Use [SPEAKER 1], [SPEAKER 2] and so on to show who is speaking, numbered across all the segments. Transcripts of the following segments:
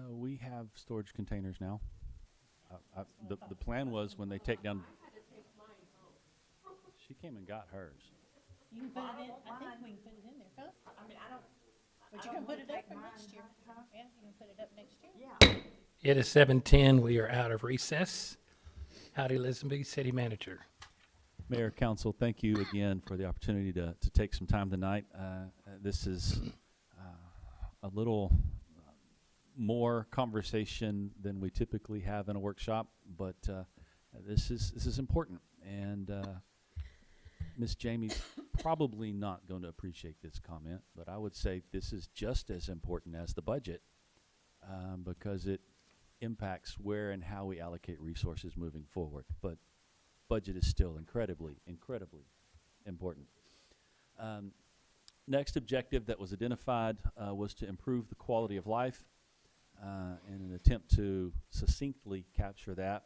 [SPEAKER 1] We have storage containers now. The plan was when they take down. She came and got hers.
[SPEAKER 2] You can put it in, I think we can put it in there, huh?
[SPEAKER 3] I mean, I don't.
[SPEAKER 2] But you can put it up for next year. Yeah, you can put it up next year.
[SPEAKER 3] Yeah.
[SPEAKER 4] It is 7:10. We are out of recess. Howdy, Lisenby, City Manager.
[SPEAKER 1] Mayor, Council, thank you again for the opportunity to take some time tonight. This is a little more conversation than we typically have in a workshop, but this is important. And Ms. Jamie's probably not going to appreciate this comment, but I would say this is just as important as the budget because it impacts where and how we allocate resources moving forward. But budget is still incredibly important. Next objective that was identified was to improve the quality of life. In an attempt to succinctly capture that,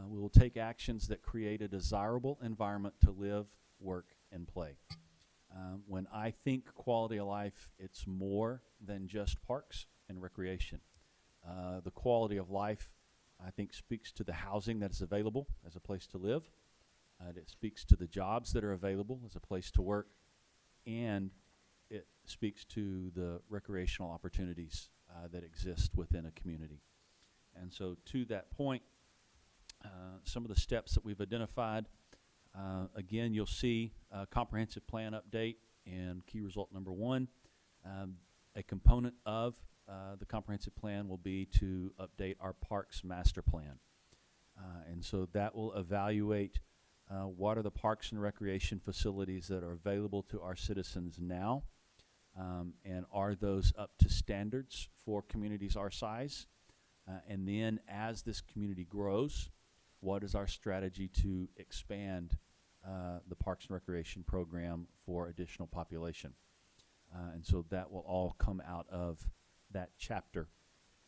[SPEAKER 1] we will take actions that create a desirable environment to live, work, and play. When I think quality of life, it's more than just parks and recreation. The quality of life, I think, speaks to the housing that is available as a place to live. It speaks to the jobs that are available as a place to work. And it speaks to the recreational opportunities that exist within a community. And so to that point, some of the steps that we've identified, again, you'll see a comprehensive plan update and key result number 1. A component of the comprehensive plan will be to update our parks master plan. And so that will evaluate what are the parks and recreation facilities that are available to our citizens now, and are those up to standards for communities our size? And then as this community grows, what is our strategy to expand the Parks and Recreation program for additional population? And so that will all come out of that chapter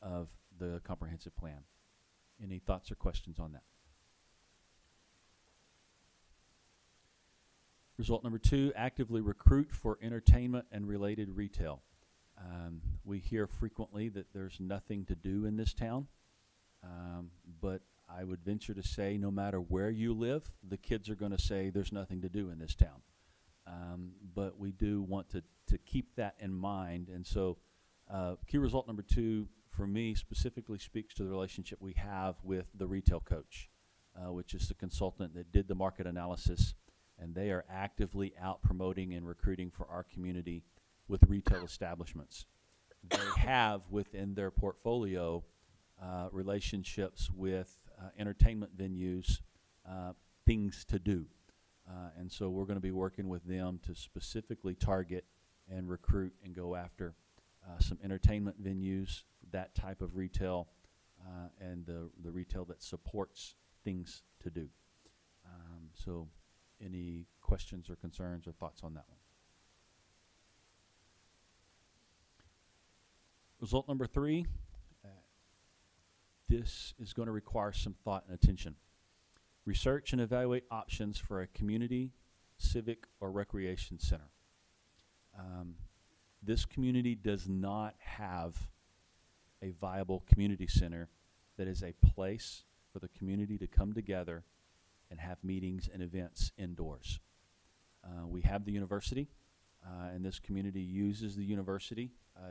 [SPEAKER 1] of the comprehensive plan. Any thoughts or questions on that? Result number 2, actively recruit for entertainment and related retail. We hear frequently that there's nothing to do in this town, but I would venture to say no matter where you live, the kids are going to say there's nothing to do in this town. But we do want to keep that in mind. And so key result number 2 for me specifically speaks to the relationship we have with the retail coach, which is the consultant that did the market analysis, and they are actively out promoting and recruiting for our community with retail establishments. They have within their portfolio relationships with entertainment venues, things to do. And so we're going to be working with them to specifically target and recruit and go after some entertainment venues, that type of retail, and the retail that supports things to do. So any questions or concerns or thoughts on that one? Result number 3, this is going to require some thought and attention. Research and evaluate options for a community, civic, or recreation center. This community does not have a viable community center that is a place for the community to come together and have meetings and events indoors. We have the university, and this community uses the university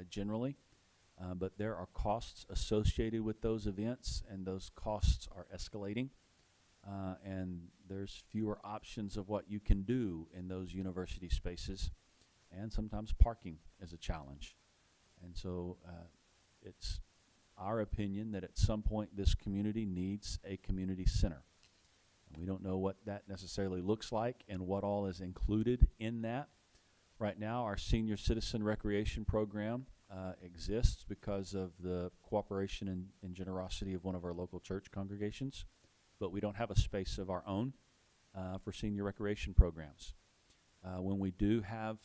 [SPEAKER 1] generally, but there are costs associated with those events, and those costs are escalating. And there's fewer options of what you can do in those university spaces, and sometimes parking is a challenge. And so it's our opinion that at some point this community needs a community center. And we don't know what that necessarily looks like and what all is included in that. Right now, our senior citizen recreation program exists because of the cooperation and generosity of one of our local church congregations, but we don't have a space of our own for senior recreation programs. When we do have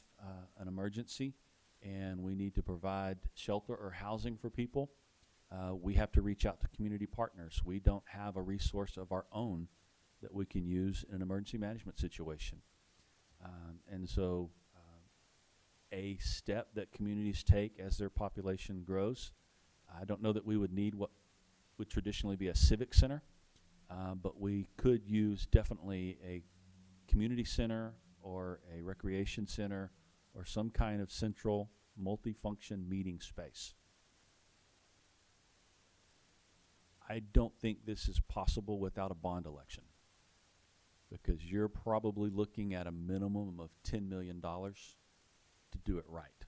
[SPEAKER 1] an emergency and we need to provide shelter or housing for people, we have to reach out to community partners. We don't have a resource of our own that we can use in an emergency management situation. And so a step that communities take as their population grows I don't know that we would need what would traditionally be a civic center, but we could use definitely a community center or a recreation center or some kind of central multifunction meeting space. I don't think this is possible without a bond election, because you're probably looking at a minimum of $10 million to do it right.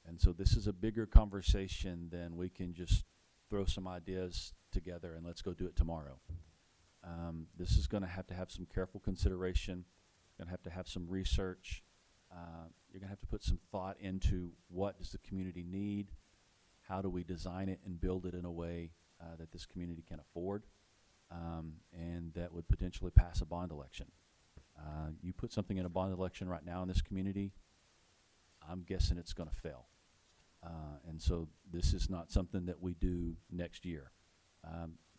[SPEAKER 1] And so this is a bigger conversation than we can just throw some ideas together and let's go do it tomorrow. This is going to have some careful consideration, going to have some research. You're going to have to put some thought into what does the community need, how do we design it and build it in a way that this community can afford, and that would potentially pass a bond election. You put something in a bond election right now in this community, I'm guessing it's going to fail. And so this is not something that we do next year.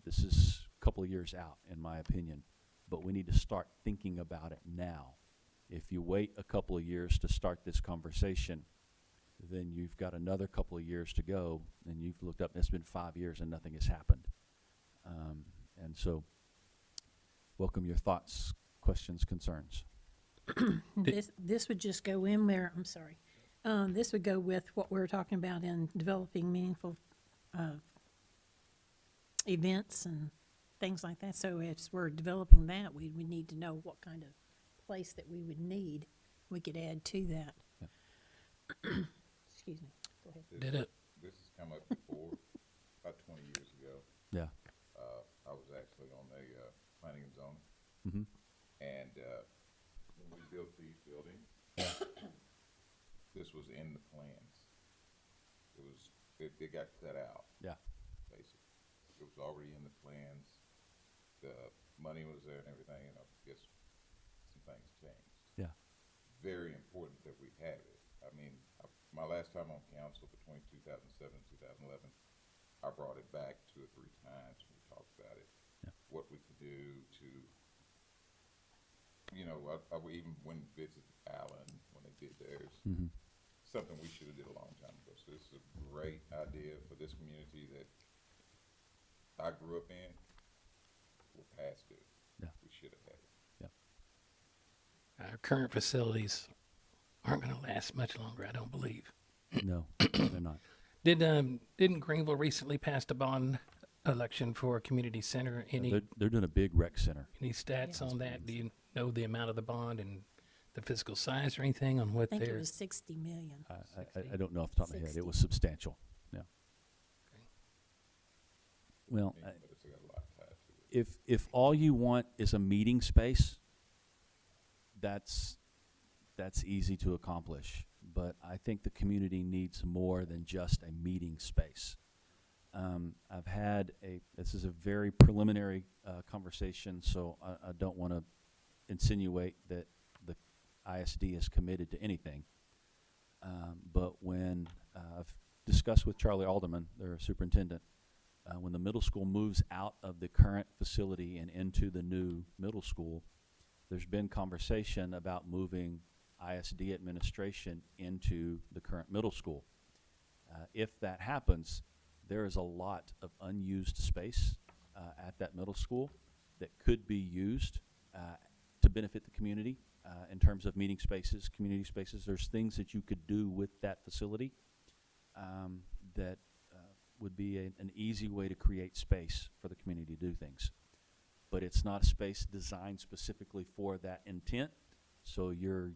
[SPEAKER 1] This is a couple of years out, in my opinion, but we need to start thinking about it now. If you wait a couple of years to start this conversation, then you've got another couple of years to go, and you've looked up, and it's been 5 years and nothing has happened. And so, welcome your thoughts, questions, concerns.
[SPEAKER 2] This would just go in there, I'm sorry. This would go with what we were talking about in developing meaningful events and things like that. So as we're developing that, we would need to know what kind of place that we would need. We could add to that.
[SPEAKER 1] Yeah.
[SPEAKER 2] Excuse me. Go ahead.
[SPEAKER 3] This has come up before, about 20 years ago.
[SPEAKER 1] Yeah.
[SPEAKER 3] I was actually on the planning and zoning,
[SPEAKER 1] Mm-hmm.
[SPEAKER 3] and when we built these buildings, this was in the plans. It got cut out,
[SPEAKER 1] Yeah.
[SPEAKER 3] basically. It was already in the plans. The money was there and everything, and I guess some things changed.
[SPEAKER 1] Yeah.
[SPEAKER 3] Very important that we have it. I mean, my last time on council between 2007 and 2011, I brought it back 2 or 3 times when we talked about it.
[SPEAKER 1] Yeah.
[SPEAKER 3] What we could do to, you know, I even went and visited Allen when they did theirs.
[SPEAKER 1] Mm-hmm.
[SPEAKER 3] Something we should have did a long time ago. So this is a great idea for this community that I grew up in. We're past it.
[SPEAKER 1] Yeah.
[SPEAKER 3] We should have had it.
[SPEAKER 4] Our current facilities aren't going to last much longer, I don't believe.
[SPEAKER 1] No, they're not.
[SPEAKER 4] Didn't Greenville recently pass a bond election for a community center? Any
[SPEAKER 1] They're doing a big rec center.
[SPEAKER 4] stats
[SPEAKER 2] Yeah.
[SPEAKER 4] on that? Do you know the amount of the bond and the physical size or anything on
[SPEAKER 2] I
[SPEAKER 4] what
[SPEAKER 2] think it
[SPEAKER 4] they're?
[SPEAKER 2] was 60 million.
[SPEAKER 1] I don't know off the top of my head.
[SPEAKER 2] 60.
[SPEAKER 1] It was substantial. Yeah.
[SPEAKER 4] Okay.
[SPEAKER 1] Well,
[SPEAKER 3] But it's got a lot tied to it.
[SPEAKER 1] if all you want is a meeting space, that's easy to accomplish. But I think the community needs more than just a meeting space. I've had this is a very preliminary conversation, so I don't want to insinuate that the ISD is committed to anything. But when I've discussed with Charlie Alderman, their superintendent, when the middle school moves out of the current facility and into the new middle school, there's been conversation about moving ISD administration into the current middle school. If that happens, there is a lot of unused space at that middle school that could be used to benefit the community in terms of meeting spaces, community spaces. There's things that you could do with that facility that would be an easy way to create space for the community to do things. But it's not a space designed specifically for that intent, so you're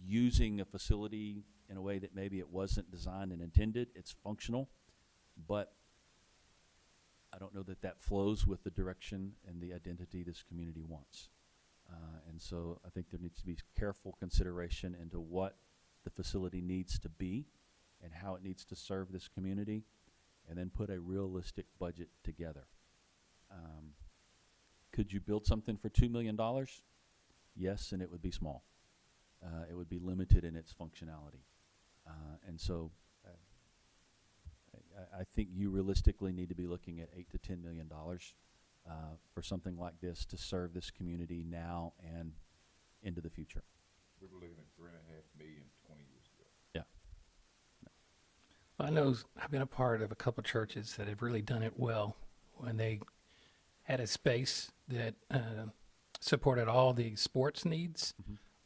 [SPEAKER 1] using a facility in a way that maybe it wasn't designed and intended. It's functional, but I don't know that that flows with the direction and the identity this community wants. And so I think there needs to be careful consideration into what the facility needs to be and how it needs to serve this community, and then put a realistic budget together. Could you build something for $2 million? Yes, and it would be small. It would be limited in its functionality. And so I think you realistically need to be looking at $8 to $10 million for something like this to serve this community now and into the future.
[SPEAKER 3] We were looking at $3.5 million 20 years ago.
[SPEAKER 1] Yeah.
[SPEAKER 4] I know I've been a part of a couple churches that have really done it well when they had a space that supported all the sports needs,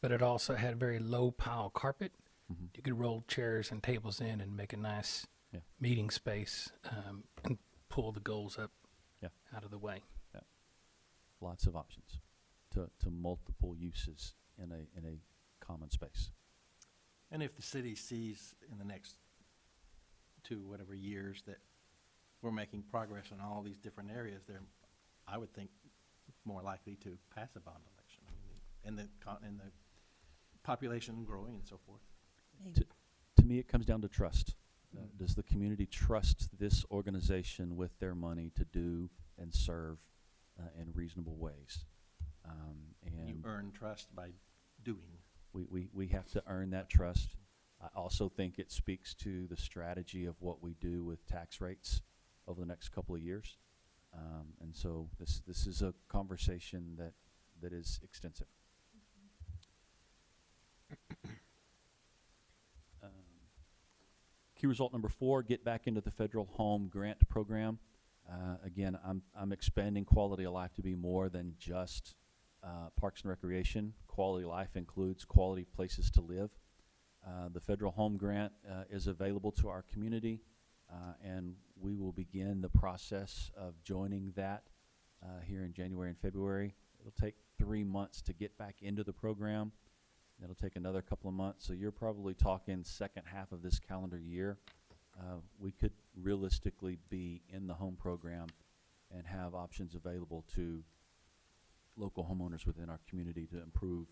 [SPEAKER 4] but it also had very low pile carpet. You could roll chairs and tables in and make a nice
[SPEAKER 1] Yeah.
[SPEAKER 4] meeting space and pull the goals up
[SPEAKER 1] Yeah.
[SPEAKER 4] out of the way.
[SPEAKER 1] Lots of options to multiple uses in a common space.
[SPEAKER 5] And if the city sees in the next whatever years that we're making progress in all these different areas, they're, I would think, more likely to pass a bond election. I mean, and the population growing and so forth.
[SPEAKER 1] To me, it comes down to trust. Does the community trust this organization with their money to do and serve in reasonable ways?
[SPEAKER 5] You
[SPEAKER 1] And
[SPEAKER 5] earn trust by doing.
[SPEAKER 1] we have to earn that trust. I also think it speaks to the strategy of what we do with tax rates over the next couple of years. And so this is a conversation that is extensive. Key result number 4, get back into the federal home grant program. Again, I'm expanding quality of life to be more than just parks and recreation. Quality of life includes quality places to live. The federal home grant is available to our community, and we will begin the process of joining that here in January and February. It'll take 3 months to get back into the program. It'll take another couple of months, so you're probably talking second half of this calendar year. We could realistically be in the home program and have options available to local homeowners within our community to improve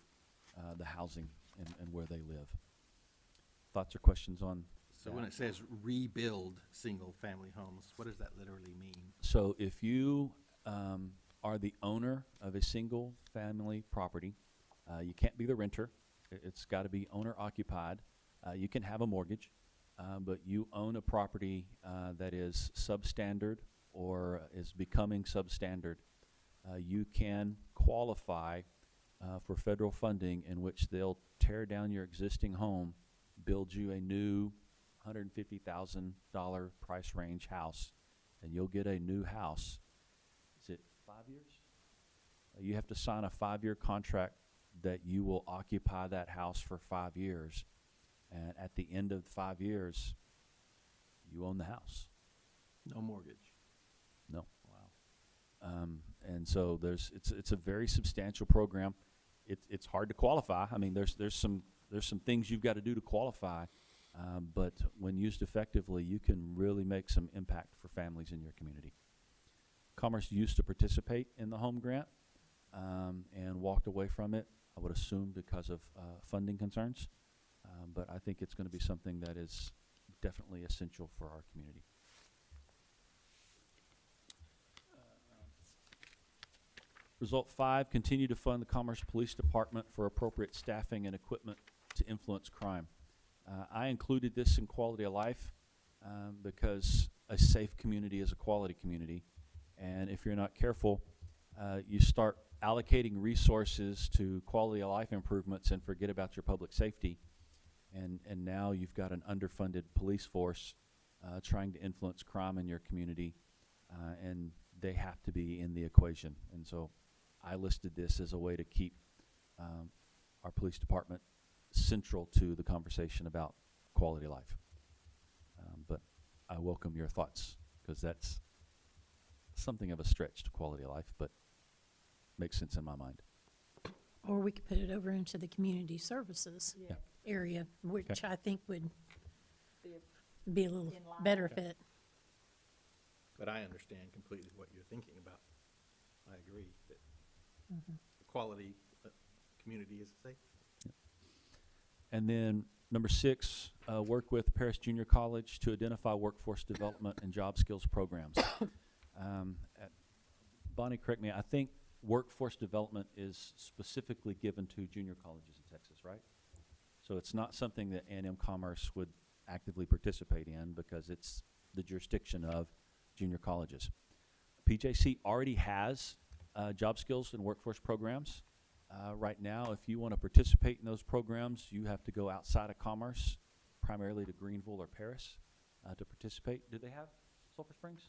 [SPEAKER 1] the housing and where they live. Thoughts or questions on
[SPEAKER 5] So when it says rebuild single-family homes, what does that literally mean?
[SPEAKER 1] So if you are the owner of a single-family property, you can't be the renter. It's got to be owner-occupied. You can have a mortgage, but you own a property that is substandard or is becoming substandard. You can qualify for federal funding in which they'll tear down your existing home, build you a new $150,000 price range house, and you'll get a new house. Is it 5 years? You have to sign a 5-year contract that you will occupy that house for 5 years. And at the end of 5 years, you own the house.
[SPEAKER 5] No mortgage.
[SPEAKER 1] No.
[SPEAKER 5] Wow.
[SPEAKER 1] And so it's a very substantial program. It's hard to qualify. I mean, there's some things you've got to do to qualify, but when used effectively, you can really make some impact for families in your community. Commerce used to participate in the home grant and walked away from it, I would assume because of funding concerns, but I think it's going to be something that is definitely essential for our community. Result 5, continue to fund the Commerce Police Department for appropriate staffing and equipment to influence crime. I included this in quality of life because a safe community is a quality community. And if you're not careful, you start allocating resources to quality of life improvements and forget about your public safety. And now you've got an underfunded police force trying to influence crime in your community, and they have to be in the equation. And so I listed this as a way to keep our police department central to the conversation about quality of life. But I welcome your thoughts, because that's something of a stretch to quality of life, but makes sense in my mind.
[SPEAKER 2] Or we could put it over into the community services
[SPEAKER 1] Yeah.
[SPEAKER 2] area, which
[SPEAKER 1] Okay.
[SPEAKER 2] I think would be a little better fit.
[SPEAKER 5] But I understand completely what you're thinking about. I agree that the quality community is safe.
[SPEAKER 1] And then number 6, work with Paris Junior College to identify workforce development and job skills programs. Bonnie, correct me, I think workforce development is specifically given to junior colleges in Texas, right? So it's not something that A&M Commerce would actively participate in because it's the jurisdiction of junior colleges. PJC already has job skills and workforce programs. Right now, if you want to participate in those programs, you have to go outside of Commerce, primarily to Greenville or Paris. to participate. Do they have Sulphur Springs?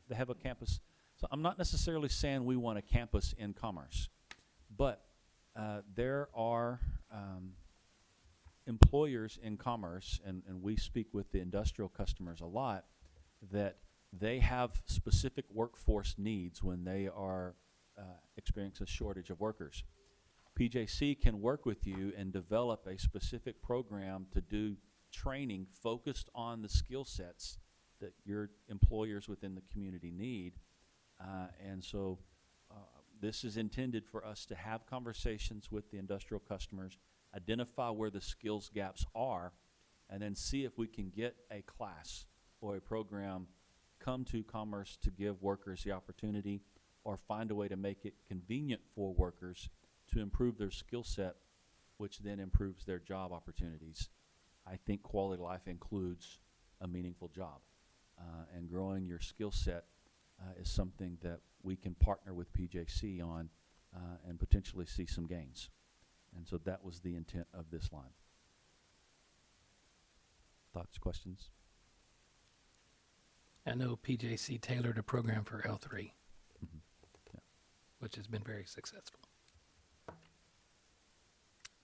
[SPEAKER 1] They have a campus. So I'm not necessarily saying we want a campus in Commerce, but there are employers in Commerce, and we speak with the industrial customers a lot, that they have specific workforce needs when they are experiencing a shortage of workers. PJC can work with you and develop a specific program to do training focused on the skill sets that your employers within the community need. And so this is intended for us to have conversations with the industrial customers, identify where the skills gaps are, and then see if we can get a class or a program come to Commerce to give workers the opportunity, or find a way to make it convenient for workers to improve their skill set, which then improves their job opportunities. I think quality of life includes a meaningful job, and growing your skill set is something that we can partner with PJC on and potentially see some gains. And so that was the intent of this line. Thoughts, questions?
[SPEAKER 4] I know PJC tailored a program for L3,
[SPEAKER 1] Yeah.
[SPEAKER 4] which has been very successful.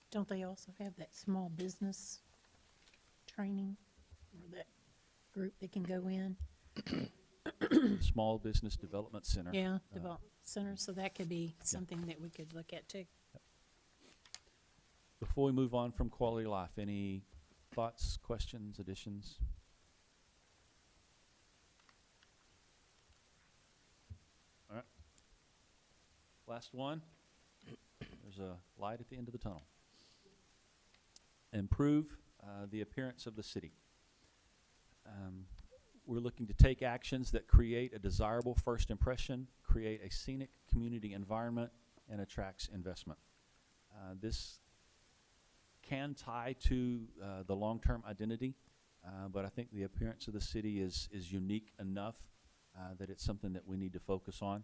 [SPEAKER 2] Don't they also have that small business training, or that group that can go in?
[SPEAKER 1] Small Business Development Center.
[SPEAKER 2] Yeah, development center, so that could be something that we could look at too.
[SPEAKER 1] Before we move on from quality of life, any thoughts, questions, additions? All right. Last one. There's a light at the end of the tunnel. Improve the appearance of the city. We're looking to take actions that create a desirable first impression, create a scenic community environment, and attracts investment. This can tie to the long-term identity, but I think the appearance of the city is unique enough that it's something that we need to focus on.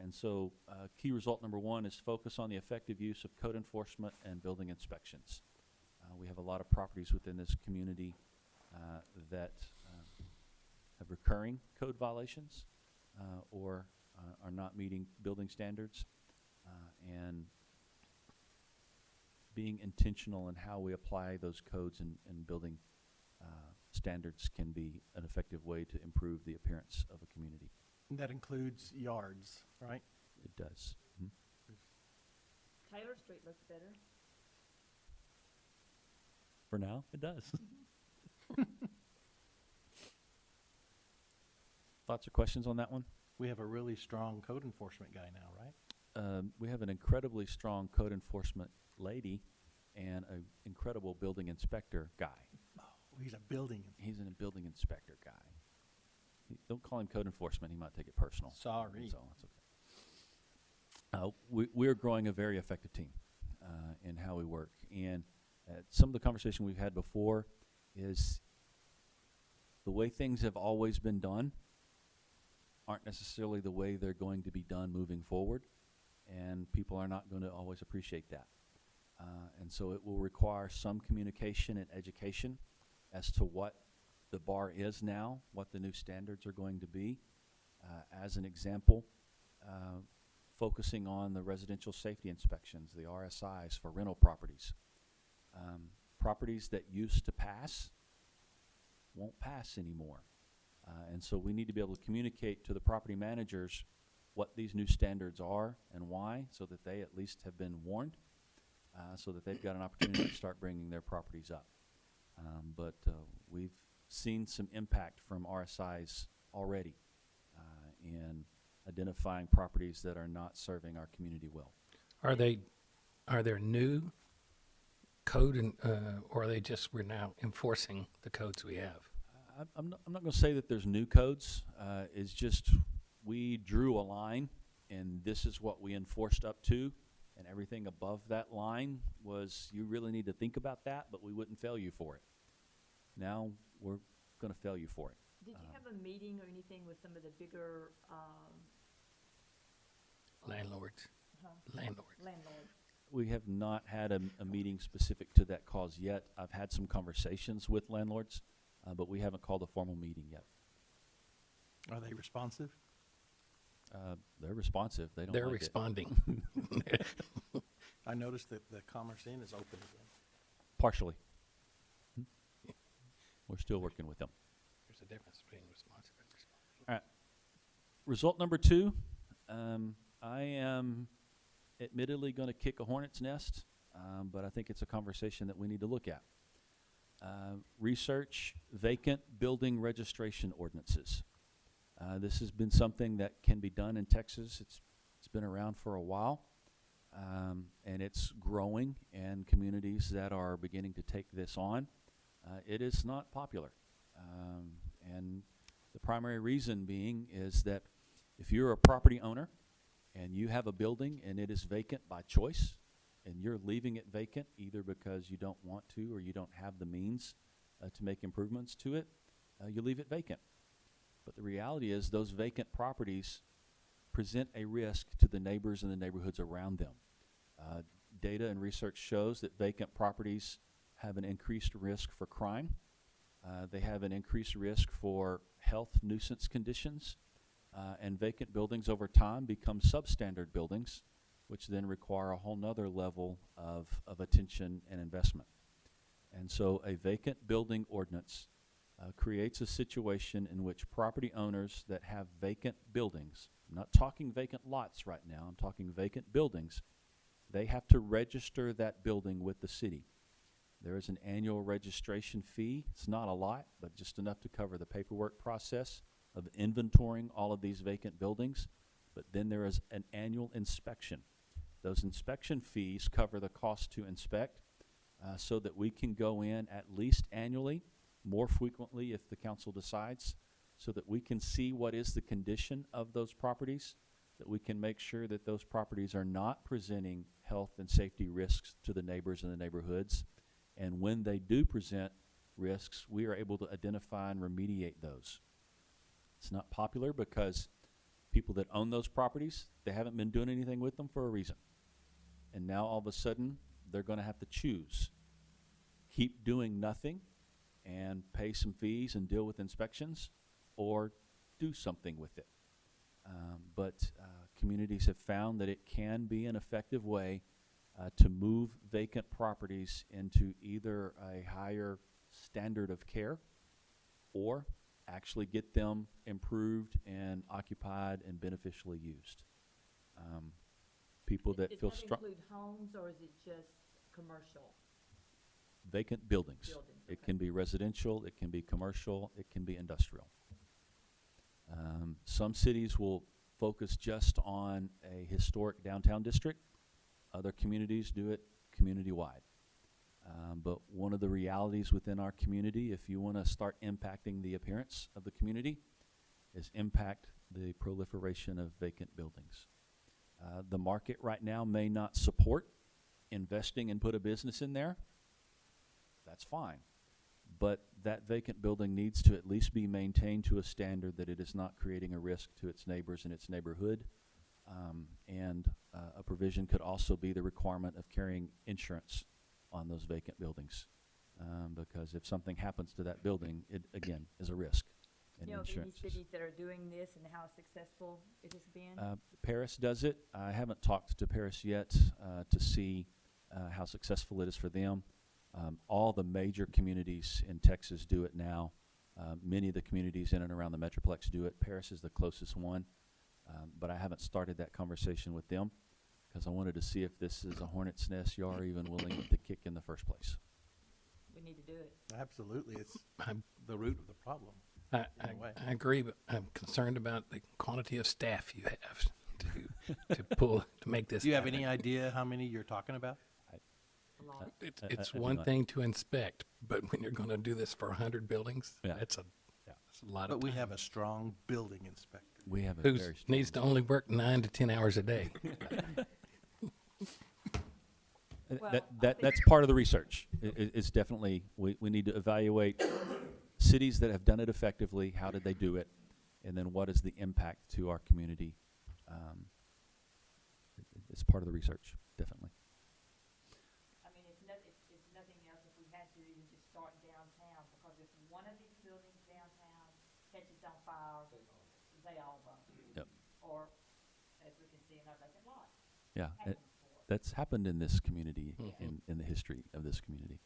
[SPEAKER 1] And so key result number one is focus on the effective use of code enforcement and building inspections. We have a lot of properties within this community that have recurring code violations or are not meeting building standards, and being intentional in how we apply those codes and building standards can be an effective way to improve the appearance of a community.
[SPEAKER 5] That includes yards, right?
[SPEAKER 1] It does. Mhm.
[SPEAKER 6] Taylor Street looks better.
[SPEAKER 1] For now, it does. Thoughts or questions on that one?
[SPEAKER 5] We have a really strong code enforcement guy now, right?
[SPEAKER 1] We have an incredibly strong code enforcement lady and an incredible building inspector guy.
[SPEAKER 5] Oh, he's a building.
[SPEAKER 1] He's a building inspector guy. Don't call him code enforcement. He might take it personal.
[SPEAKER 5] Sorry.
[SPEAKER 1] So that's okay. We're growing a very effective team in how we work. And some of the conversation we've had before is the way things have always been done aren't necessarily the way they're going to be done moving forward. And people are not going to always appreciate that. And so it will require some communication and education as to what the bar is now, what the new standards are going to be. As an example, focusing on the residential safety inspections, the RSIs for rental properties. Properties that used to pass won't pass anymore. And so we need to be able to communicate to the property managers what these new standards are and why, so that they at least have been warned, so that they've got an opportunity to start bringing their properties up. But we've seen some impact from RSIs already in identifying properties that are not serving our community well.
[SPEAKER 4] Are there new code, and or are they just, we're now enforcing the codes we have?
[SPEAKER 1] I'm not going to say that there's new codes. It's just we drew a line, and this is what we enforced up to, and everything above that line was, you really need to think about that, but we wouldn't fail you for it. Now we're going to fail you for it.
[SPEAKER 6] Did you have a meeting or anything with some of the bigger
[SPEAKER 4] Landlords.
[SPEAKER 6] landlords?
[SPEAKER 1] We have not had a meeting specific to that cause yet. I've had some conversations with landlords but we haven't called a formal meeting yet.
[SPEAKER 5] Are they responsive?
[SPEAKER 1] They're responsive. They don't
[SPEAKER 4] They're
[SPEAKER 1] like it.
[SPEAKER 4] responding.
[SPEAKER 5] I noticed that the Commerce Inn is open again.
[SPEAKER 1] Partially. We're still working with them.
[SPEAKER 4] There's a difference between responsive and responding.
[SPEAKER 1] All right. Result number 2, I am admittedly going to kick a hornet's nest, but I think it's a conversation that we need to look at. Research vacant building registration ordinances. This has been something that can be done in Texas. It's been around for a while, and it's growing in communities that are beginning to take this on. It is not popular, and the primary reason being is that if you're a property owner and you have a building and it is vacant by choice, and you're leaving it vacant either because you don't want to or you don't have the means to make improvements to it, you leave it vacant. But the reality is those vacant properties present a risk to the neighbors and the neighborhoods around them. Data and research shows that vacant properties have an increased risk for crime. They have an increased risk for health nuisance conditions, and vacant buildings over time become substandard buildings, which then require a whole nother level of attention and investment. And so a vacant building ordinance creates a situation in which property owners that have vacant buildings, I'm not talking vacant lots right now, I'm talking vacant buildings, they have to register that building with the city. There is an annual registration fee. It's not a lot, but just enough to cover the paperwork process of inventorying all of these vacant buildings. But then there is an annual inspection. Those inspection fees cover the cost to inspect so that we can go in at least annually, more frequently if the council decides, so that we can see what is the condition of those properties, that we can make sure that those properties are not presenting health and safety risks to the neighbors in the neighborhoods. And when they do present risks, we are able to identify and remediate those. It's not popular because people that own those properties, they haven't been doing anything with them for a reason. And now all of a sudden, they're going to have to choose. Keep doing nothing and pay some fees and deal with inspections, or do something with it. But communities have found that it can be an effective way to move vacant properties into either a higher standard of care or actually get them improved and occupied and beneficially used. People that feel
[SPEAKER 6] Does that
[SPEAKER 1] strong.
[SPEAKER 6] include homes, or is it just commercial?
[SPEAKER 1] Vacant buildings.
[SPEAKER 6] Buildings,
[SPEAKER 1] It
[SPEAKER 6] okay.
[SPEAKER 1] can be residential, it can be commercial, it can be industrial. Some cities will focus just on a historic downtown district. Other communities do it community-wide. But one of the realities within our community, if you want to start impacting the appearance of the community, is impact the proliferation of vacant buildings. The market right now may not support investing and put a business in there. That's fine. But that vacant building needs to at least be maintained to a standard that it is not creating a risk to its neighbors and its neighborhood. And a provision could also be the requirement of carrying insurance on those vacant buildings. Because if something happens to that building, it again is a risk. And
[SPEAKER 6] You know, of any
[SPEAKER 1] insurance is-
[SPEAKER 6] cities that are doing this and how successful it has been?
[SPEAKER 1] Paris does it. I haven't talked to Paris yet to see how successful it is for them. All the major communities in Texas do it now. Many of the communities in and around the Metroplex do it. Paris is the closest one. But I haven't started that conversation with them because I wanted to see if this is a hornet's nest you are even willing to kick in the first place.
[SPEAKER 6] We need to do it.
[SPEAKER 5] Absolutely, it's
[SPEAKER 4] I'm-
[SPEAKER 5] the root of the problem.
[SPEAKER 4] I
[SPEAKER 5] In a way.
[SPEAKER 4] agree, but I'm concerned about the quantity of staff you have to make this
[SPEAKER 5] Do you have
[SPEAKER 4] happen.
[SPEAKER 5] any idea how many you're talking about?
[SPEAKER 6] A lot.
[SPEAKER 4] It's
[SPEAKER 1] I do
[SPEAKER 4] one
[SPEAKER 1] not.
[SPEAKER 4] thing to inspect, but when you're going to do this for 100 buildings,
[SPEAKER 1] Yeah.
[SPEAKER 4] that's a lot
[SPEAKER 5] But
[SPEAKER 4] of
[SPEAKER 5] we
[SPEAKER 4] time.
[SPEAKER 5] have a strong building inspector.
[SPEAKER 1] We have a
[SPEAKER 4] Who
[SPEAKER 1] very strong
[SPEAKER 4] needs to only work 9 to 10 hours a day.
[SPEAKER 6] Well,
[SPEAKER 1] That's part of the research. It's definitely, we need to evaluate cities that have done it effectively, how did they do it, and then what is the impact to our community. It's part of the research, definitely.
[SPEAKER 6] I mean, it's nothing else if we had to even just start downtown, because if one of these they all bump.
[SPEAKER 1] Yep.
[SPEAKER 6] Or, as we can see in our vacant lots.
[SPEAKER 1] Yeah,
[SPEAKER 6] Happens before.
[SPEAKER 1] that's happened in this community,
[SPEAKER 4] Mhm.
[SPEAKER 1] in the history of this community.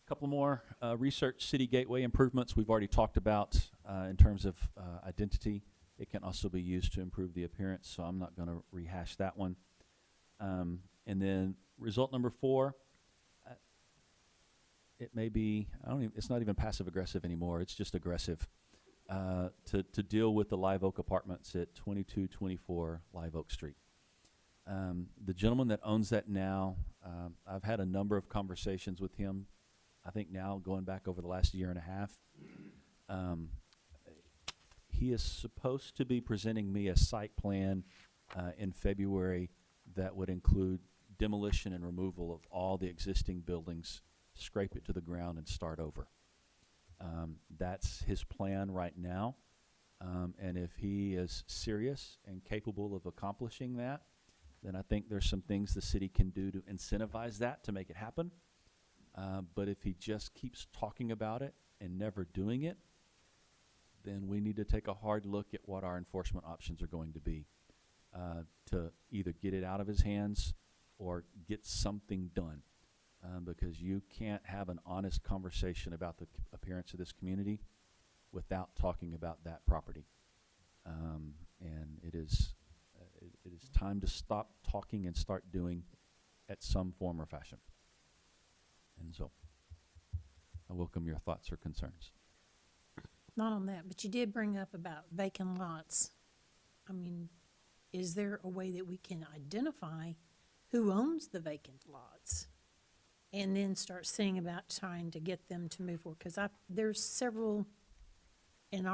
[SPEAKER 1] Couple more, research city gateway improvements we've already talked about, in terms of, identity. It can also be used to improve the appearance, so I'm not gonna rehash that one. And then result number 4, it may be, it's not even passive aggressive anymore, it's just aggressive. To deal with the Live Oak Apartments at 2224 Live Oak Street. The gentleman that owns that now, I've had a number of conversations with him, I think now going back over the last year and a half. He is supposed to be presenting me a site plan in February that would include demolition and removal of all the existing buildings, scrape it to the ground and start over. That's his plan right now. And if he is serious and capable of accomplishing that, then I think there's some things the city can do to incentivize that, to make it happen. But if he just keeps talking about it and never doing it, then we need to take a hard look at what our enforcement options are going to be, to either get it out of his hands or get something done. Because you can't have an honest conversation about the appearance of this community without talking about that property. And it is time to stop talking and start doing at some form or fashion. And so I welcome your thoughts or concerns.
[SPEAKER 2] Not on that, but you did bring up about vacant lots. I mean, is there a way that we can identify who owns the vacant lots? And then start seeing about trying to get them to move forward? Because there's several in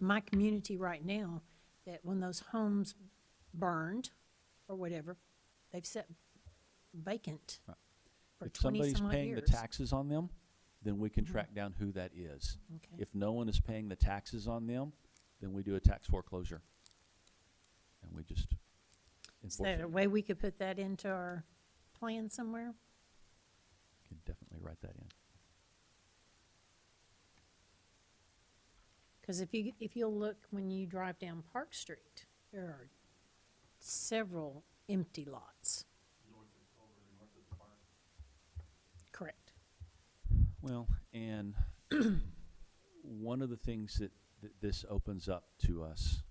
[SPEAKER 2] my community right now that when those homes burned or whatever, they've sat vacant
[SPEAKER 1] Right.
[SPEAKER 2] for
[SPEAKER 1] If
[SPEAKER 2] 20
[SPEAKER 1] somebody's
[SPEAKER 2] some odd
[SPEAKER 1] paying the
[SPEAKER 2] years.
[SPEAKER 1] taxes on them, then we can
[SPEAKER 2] Mhm.
[SPEAKER 1] track down who that is.
[SPEAKER 2] Okay.
[SPEAKER 1] If no one is paying the taxes on them, then we do a tax foreclosure. And we just
[SPEAKER 2] Is
[SPEAKER 1] enforce
[SPEAKER 2] there a
[SPEAKER 1] it.
[SPEAKER 2] way we could put that into our plan somewhere?
[SPEAKER 1] Can definitely write that in.
[SPEAKER 2] Because if you'll look when you drive down Park Street, there are several empty lots. Correct.
[SPEAKER 1] Well, and one of the things that this opens up to us,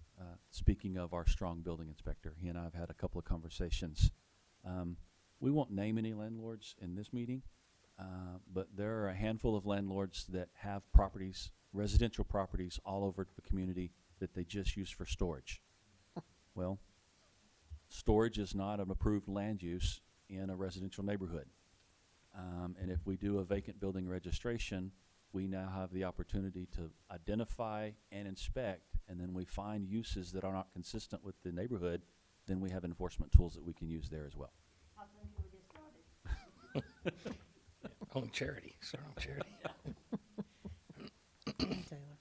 [SPEAKER 1] speaking of our strong building inspector, he and I have had a couple of conversations. We won't name any landlords in this meeting, but there are a handful of landlords that have properties, residential properties all over the community that they just use for storage. Well, storage is not an approved land use in a residential neighborhood. And if we do a vacant building registration, we now have the opportunity to identify and inspect, and then we find uses that are not consistent with the neighborhood, then we have enforcement tools that we can use there as well.
[SPEAKER 6] How soon can we get started?
[SPEAKER 4] On charity, start on charity.
[SPEAKER 2] Taylor.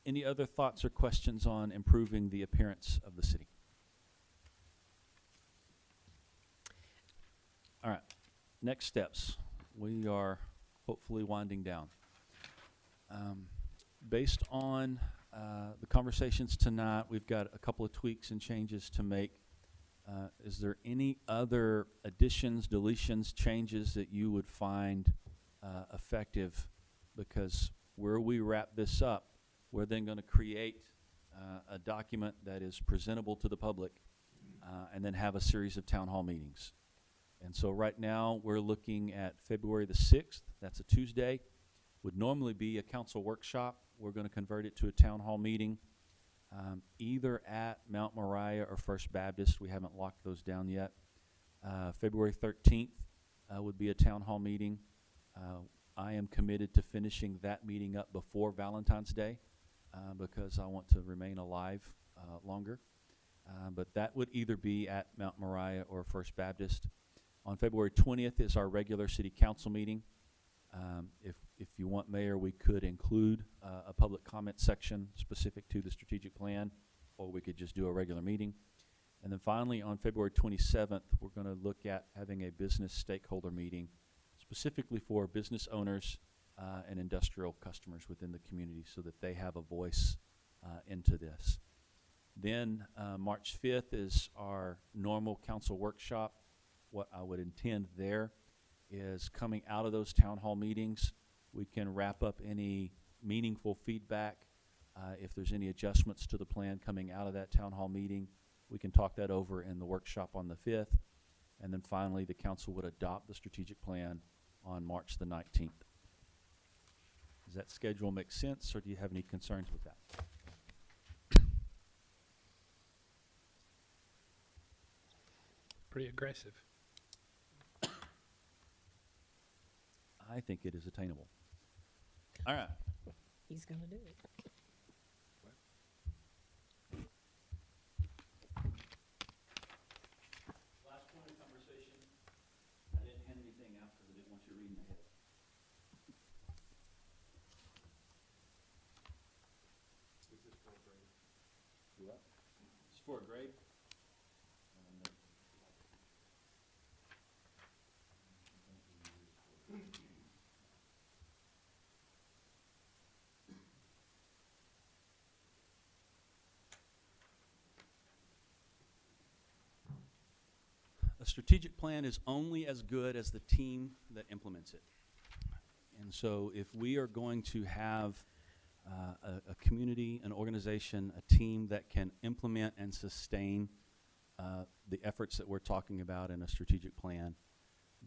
[SPEAKER 1] Any other thoughts or questions on improving the appearance of the city? All right, next steps. We are hopefully winding down. Based on the conversations tonight, we've got a couple of tweaks and changes to make. Is there any other additions, deletions, changes that you would find effective? Because where we wrap this up, we're then going to create a document that is presentable to the public and then have a series of town hall meetings. And so right now, we're looking at February the 6th. That's a Tuesday. Would normally be a council workshop. We're going to convert it to a town hall meeting, either at Mount Moriah or First Baptist. We haven't locked those down yet. February 13th would be a town hall meeting. I am committed to finishing that meeting up before Valentine's Day because I want to remain alive longer. But that would either be at Mount Moriah or First Baptist. On February 20th is our regular city council meeting. If you want, Mayor, we could include a public comment section specific to the strategic plan, or we could just do a regular meeting. And then finally, on February 27th, we're going to look at having a business stakeholder meeting specifically for business owners and industrial customers within the community so that they have a voice into this. Then March 5th is our normal council workshop. What I would intend there is coming out of those town hall meetings, we can wrap up any meaningful feedback. If there's any adjustments to the plan coming out of that town hall meeting, we can talk that over in the workshop on the 5th. And then finally, the council would adopt the strategic plan on March the 19th. Does that schedule make sense, or do you have any concerns with that?
[SPEAKER 4] Pretty aggressive.
[SPEAKER 1] I think it is attainable. All right.
[SPEAKER 2] He's gonna do it.
[SPEAKER 1] Last point of conversation, I didn't hand anything out because I didn't want you reading ahead. Is this for a grade? Do what? It's for a grade? No. A strategic plan is only as good as the team that implements it. And so if we are going to have a community, an organization, a team that can implement and sustain the efforts that we're talking about in a strategic plan,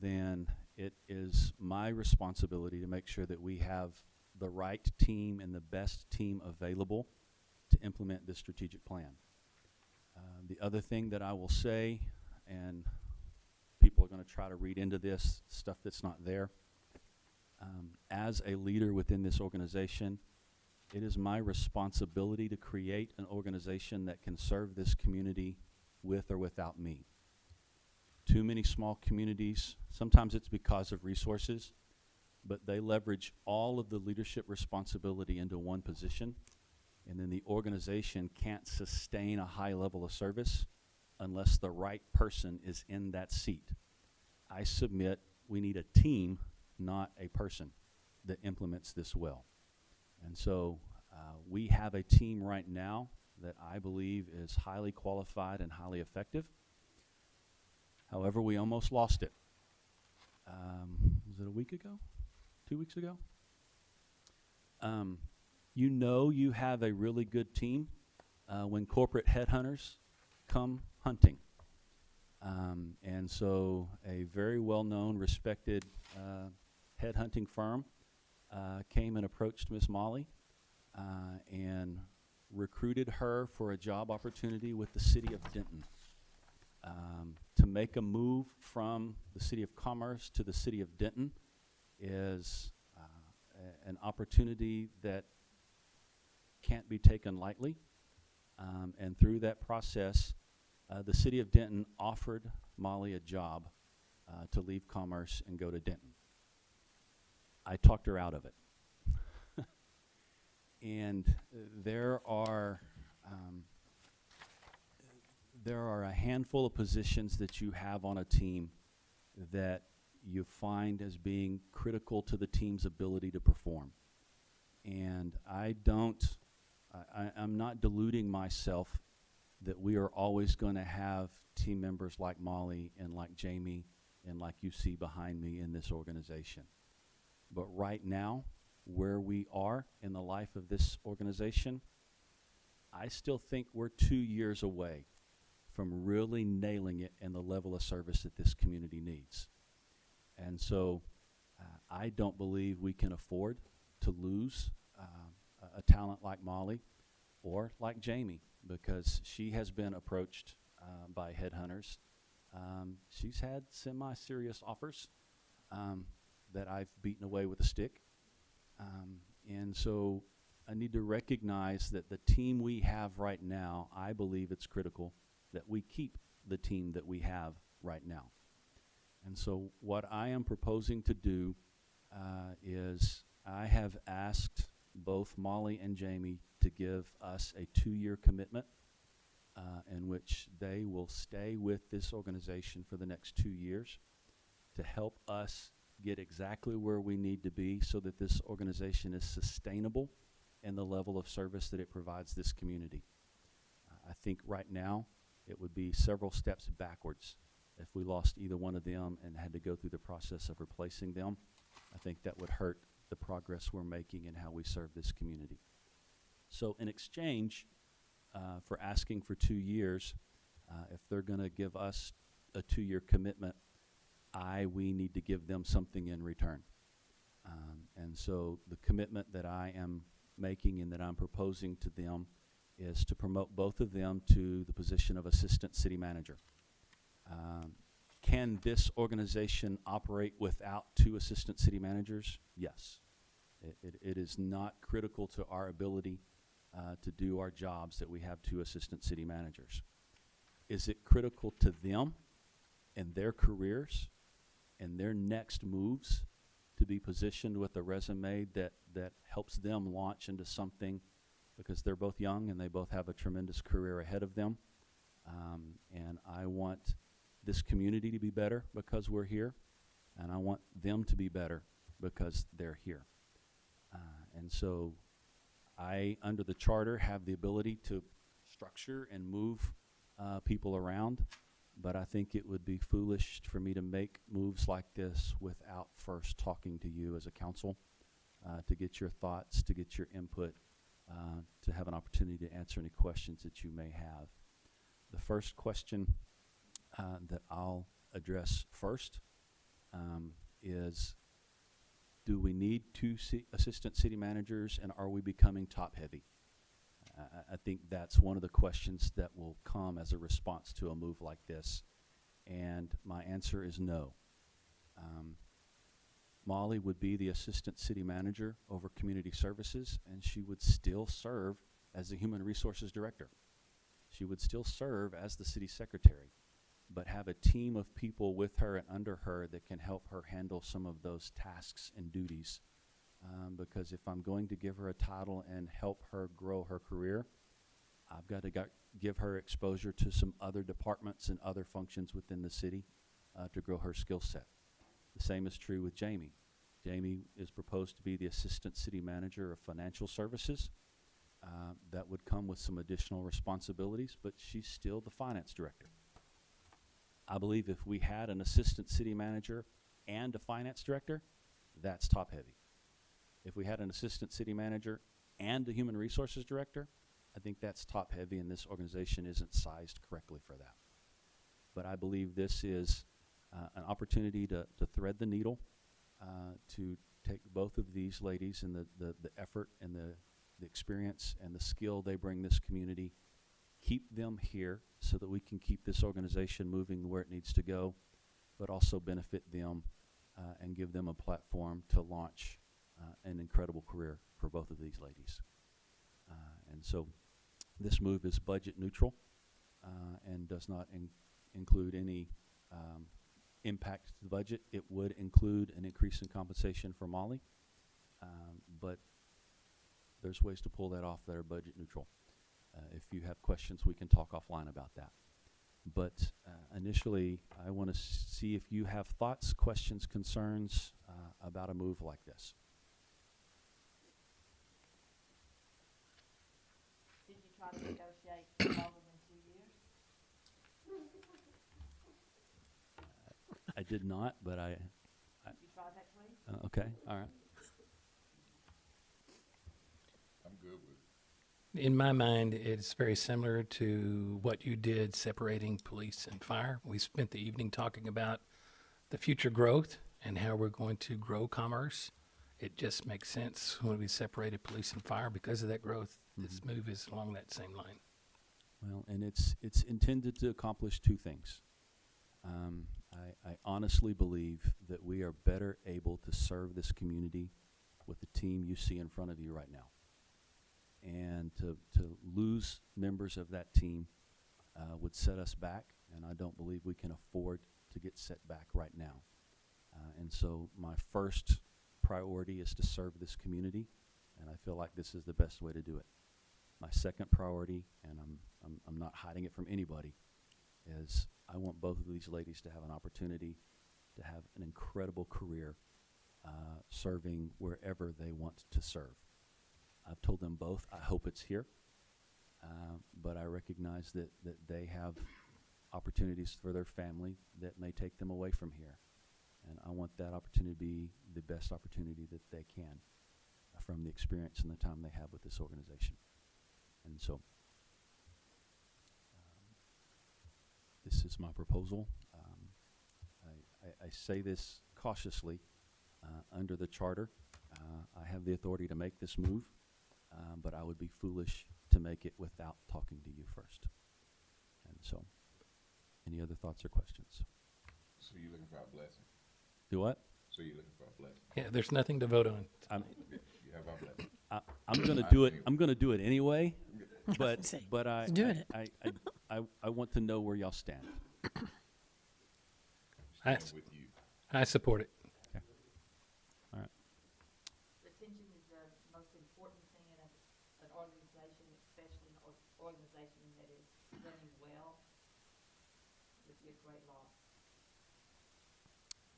[SPEAKER 1] then it is my responsibility to make sure that we have the right team and the best team available to implement this strategic plan. The other thing that I will say, and people are going to try to read into this stuff that's not there. As a leader within this organization, it is my responsibility to create an organization that can serve this community with or without me. Too many small communities, sometimes it's because of resources, but they leverage all of the leadership responsibility into one position, and then the organization can't sustain a high level of service unless the right person is in that seat. I submit we need a team, not a person, that implements this well. And so we have a team right now that I believe is highly qualified and highly effective. However, we almost lost it. Was it a week ago? 2 weeks ago? You know you have a really good team when corporate headhunters come hunting. And so a very well-known, respected headhunting firm came and approached Miss Molly and recruited her for a job opportunity with the city of Denton. To make a move from the city of Commerce to the city of Denton is an opportunity that can't be taken lightly. And through that process, the city of Denton offered Molly a job to leave Commerce and go to Denton. I talked her out of it. And there are a handful of positions that you have on a team that you find as being critical to the team's ability to perform. And I'm not deluding myself that we are always going to have team members like Molly and like Jamie and like you see behind me in this organization. But right now, where we are in the life of this organization, I still think we're 2 years away from really nailing it in the level of service that this community needs. And so I don't believe we can afford to lose a talent like Molly or like Jamie, because she has been approached by headhunters. She's had semi-serious offers that I've beaten away with a stick. And so I need to recognize that the team we have right now, I believe it's critical that we keep the team that we have right now. And so what I am proposing to do is I have asked both Molly and Jamie to give us a 2-year commitment in which they will stay with this organization for the next 2 years to help us get exactly where we need to be so that this organization is sustainable in the level of service that it provides this community. I think right now it would be several steps backwards if we lost either one of them and had to go through the process of replacing them. I think that would hurt the progress we're making in how we serve this community. So in exchange for asking for 2 years, if they're going to give us a 2-year commitment, we need to give them something in return. And so the commitment that I am making and that I'm proposing to them is to promote both of them to the position of assistant city manager. Can this organization operate without 2 assistant city managers? Yes. It is not critical to our ability to do our jobs that we have 2 assistant city managers. Is it critical to them and their careers and their next moves to be positioned with a resume that helps them launch into something, because they're both young and they both have a tremendous career ahead of them? And I want this community to be better because we're here, and I want them to be better because they're here. And so I, under the charter, have the ability to structure and move people around, but I think it would be foolish for me to make moves like this without first talking to you as a council, to get your thoughts, to get your input, to have an opportunity to answer any questions that you may have. The first question that I'll address first is, do we need 2 assistant city managers, and are we becoming top-heavy? I think that's one of the questions that will come as a response to a move like this, and my answer is no. Molly would be the assistant city manager over community services, and she would still serve as the human resources director. She would still serve as the city secretary, but have a team of people with her and under her that can help her handle some of those tasks and duties. Because if I'm going to give her a title and help her grow her career, I've got to give her exposure to some other departments and other functions within the city to grow her skill set. The same is true with Jamie. Jamie is proposed to be the assistant city manager of financial services. That would come with some additional responsibilities, but she's still the finance director. I believe if we had an assistant city manager and a finance director, that's top-heavy. If we had an assistant city manager and a human resources director, I think that's top-heavy, and this organization isn't sized correctly for that. But I believe this is an opportunity to thread the needle, to take both of these ladies and the effort and the experience and the skill they bring this community, keep them here so that we can keep this organization moving where it needs to go, but also benefit them and give them a platform to launch an incredible career for both of these ladies. And so this move is budget neutral and does not include any impact to the budget. It would include an increase in compensation for Molly, but there's ways to pull that off that are budget neutral. If you have questions, we can talk offline about that. But initially, I want to see if you have thoughts, questions, concerns about a move like this.
[SPEAKER 6] Did you try to negotiate longer than 2 years?
[SPEAKER 1] I did not, but
[SPEAKER 6] You tried that, please?
[SPEAKER 1] okay, all right.
[SPEAKER 3] I'm good with it.
[SPEAKER 4] In my mind, it's very similar to what you did separating police and fire. We spent the evening talking about the future growth and how we're going to grow commerce. It just makes sense when we separated police and fire because of that growth. This move is along that same line.
[SPEAKER 1] Well, and it's intended to accomplish 2 things. I honestly believe that we are better able to serve this community with the team you see in front of you right now. And to lose members of that team would set us back, and I don't believe we can afford to get set back right now. And so my first priority is to serve this community, and I feel like this is the best way to do it. My second priority, and I'm not hiding it from anybody, is I want both of these ladies to have an opportunity to have an incredible career serving wherever they want to serve. I've told them both, I hope it's here, but I recognize that they have opportunities for their family that may take them away from here. And I want that opportunity to be the best opportunity that they can from the experience and the time they have with this organization. And so this is my proposal. I say this cautiously. Under the charter, I have the authority to make this move, but I would be foolish to make it without talking to you first. And so, any other thoughts or questions?
[SPEAKER 3] So you're looking for a blessing?
[SPEAKER 1] Do what?
[SPEAKER 3] So you're looking for a blessing?
[SPEAKER 4] Yeah, there's nothing to vote on.
[SPEAKER 1] I'm,
[SPEAKER 3] You have our blessing?
[SPEAKER 1] I'm going to do it. I'm going to do it anyway, but
[SPEAKER 2] Say,
[SPEAKER 1] I
[SPEAKER 2] he's doing it.
[SPEAKER 1] I want to know where y'all stand.
[SPEAKER 4] I,
[SPEAKER 3] Stand with you.
[SPEAKER 4] I support it.
[SPEAKER 6] Retention is the most important thing in an organization, especially an organization that is running well. Would be a great loss.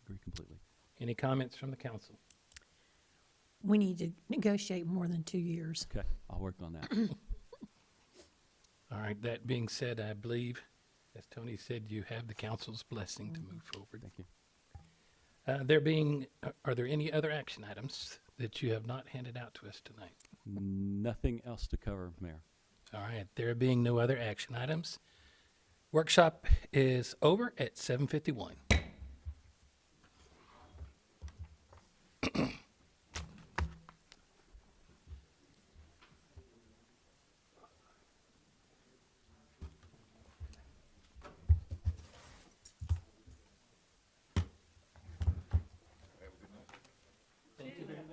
[SPEAKER 1] Agree completely.
[SPEAKER 4] Any comments from the council?
[SPEAKER 2] We need to negotiate more than 2 years.
[SPEAKER 1] Okay, I'll work on that.
[SPEAKER 4] All right, that being said, I believe, as Tony said, you have the council's blessing to move forward.
[SPEAKER 1] Thank you.
[SPEAKER 4] Are there any other action items that you have not handed out to us tonight?
[SPEAKER 1] Nothing else to cover, Mayor.
[SPEAKER 4] All right, there being no other action items, workshop is over at 7:51.